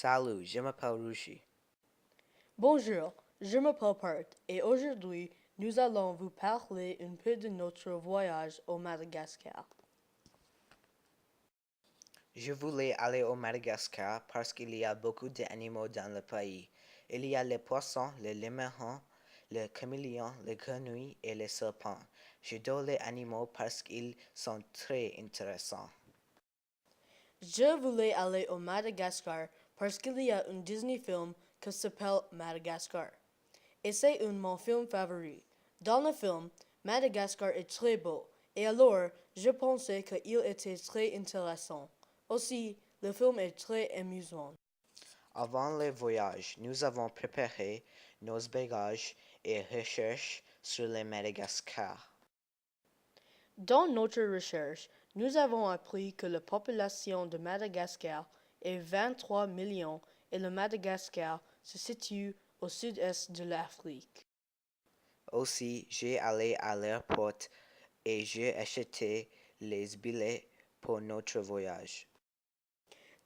Salut, je m'appelle Rushi. Bonjour, je m'appelle Part et aujourd'hui nous allons vous parler un peu de notre voyage au Madagascar. Je voulais aller au Madagascar parce qu'il y a beaucoup d'animaux dans le pays. Il y a les poissons, les limaçons, les caméléons, les grenouilles et les serpents. J'adore les animaux parce qu'ils sont très intéressants. Je voulais aller au Madagascar parce qu'il y a un Disney film qui s'appelle Madagascar. Et c'est un de mon film favori. Dans le film, Madagascar est très beau et alors je pensais qu'il était très intéressant. Aussi, le film est très amusant. Avant le voyage, nous avons préparé nos bagages et recherches sur le Madagascar. Dans notre recherche, nous avons appris que la population de Madagascar est 23 millions et le Madagascar se situe au sud-est de l'Afrique. Aussi, j'ai allé à l'aéroport et j'ai acheté les billets pour notre voyage.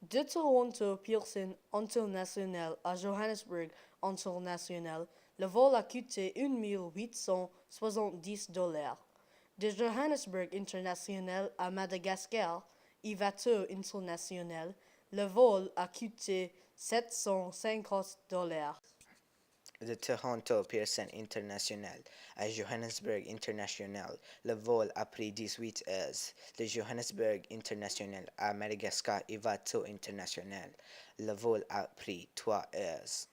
De Toronto Pearson International à Johannesburg International, le vol a coûté 1 870 $. De Johannesburg International à Madagascar, Ivato International, le vol a coûté 750 $. De Toronto Pearson International à Johannesburg International, le vol a pris 18 heures. De Johannesburg International à Madagascar Ivato International, le vol a pris 3 heures.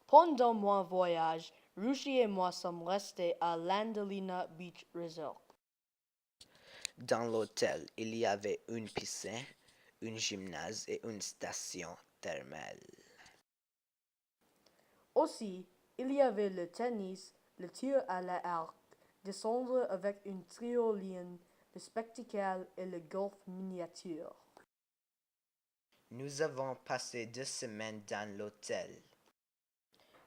Pendant mon voyage, Rushi et moi sommes restés à l'Andelina Beach Resort. Dans l'hôtel, il y avait une piscine, un gymnase et une station thermale. Aussi, il y avait le tennis, le tir à l'arc, descendre avec une tyrolienne, le spectacle et le golf miniature. Nous avons passé 2 semaines dans l'hôtel.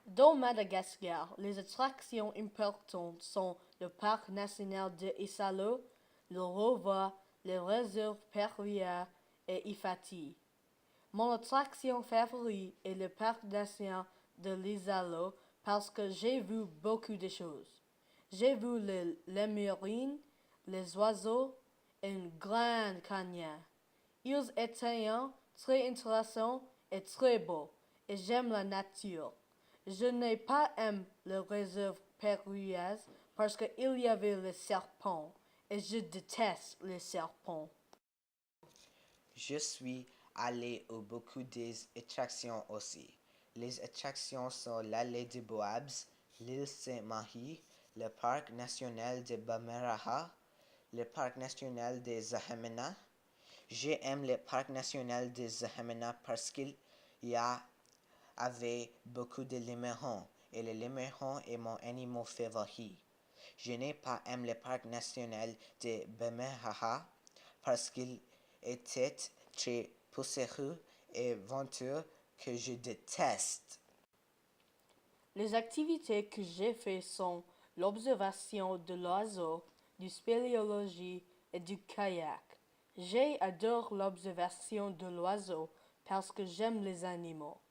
Dans Madagascar, les attractions importantes sont le parc national de Isalo, le Rova, les réserves Peria et Ifati. Mon attraction favorite est le parc national de l'Isalo parce que j'ai vu beaucoup de choses. J'ai vu les lémurines, les oiseaux et une grande canyon. Ils étaient très intéressants et très beaux, et j'aime la nature. Je n'ai pas aimé le réserve périllaise parce qu'il y avait les serpents, et je déteste les serpents. Je suis allé à beaucoup des attractions aussi. Les attractions sont l'allée des Boabs, l'île Saint-Mahi, le parc national de Bamaraha, le parc national des Zahamena. J'aime le parc national des Zahamena parce qu'il y avait beaucoup de limaçons et le limaçon est mon animal favori. Je n'ai pas aimé le parc national de Bamaraha parce qu'il était très poussiéreux et venteux que je déteste. Les activités que j'ai faites sont l'observation de l'oiseau, du spéléologie et du kayak. J'adore l'observation de l'oiseau parce que j'aime les animaux.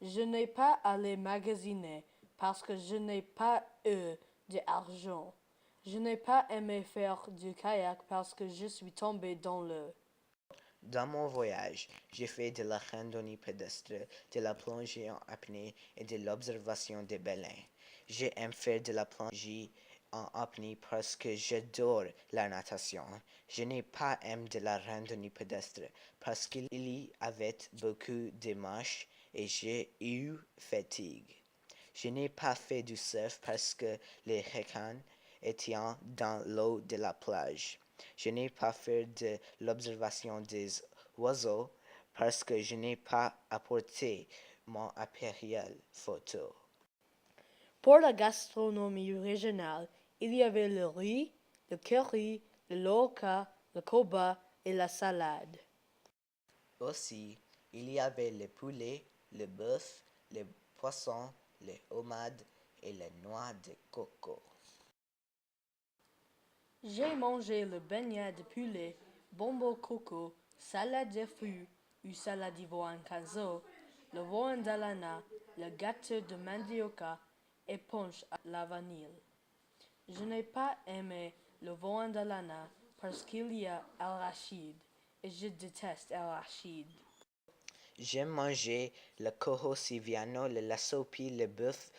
Je n'ai pas allé magasiner parce que je n'ai pas eu d'argent. Je n'ai pas aimé faire du kayak parce que je suis tombé dans l'eau. Dans mon voyage, j'ai fait de la randonnée pédestre, de la plongée en apnée et de l'observation des baleines. J'aime faire de la plongée en apnée parce que j'adore la natation. Je n'ai pas aimé de la randonnée pédestre parce qu'il y avait beaucoup de marches et j'ai eu fatigue. Je n'ai pas fait du surf parce que les requins étaient dans l'eau de la plage. Je n'ai pas fait de l'observation des oiseaux parce que je n'ai pas apporté mon appareil photo. Pour la gastronomie régionale, il y avait le riz, le curry, le loka, le koba et la salade. Aussi, il y avait le poulet, le bœuf, le poisson, les homades et les noix de coco. J'ai mangé le beignet de poulet, bonbon coco, salade de fruits, eu salade de veau en canzo, le veau en dalana, le gâteau de mandioca et punch à la vanille. Je n'ai pas aimé le veau en dalana parce qu'il y a al-rachid et je déteste al-rachid. J'aime manger le coho siviano, le lasopi, le bœuf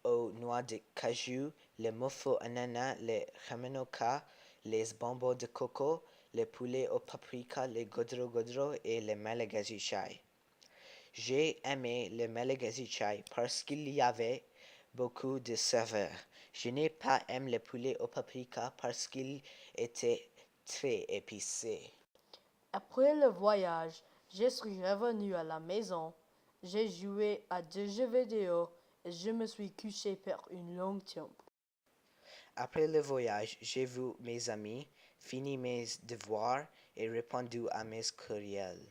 aux noix de cajou, le mofo ananas, le jamenoca, les bonbons de coco, le poulet au paprika, le godro godro et le malagasy chai. J'ai aimé le malagasy chai parce qu'il y avait beaucoup de saveur. Je n'ai pas aimé le poulet au paprika parce qu'il était très épicé. Après le voyage, je suis revenu à la maison. J'ai joué à deux jeux vidéo et je me suis couché pour une longue temps. Après le voyage, j'ai vu mes amis, fini mes devoirs et répondu à mes courriels.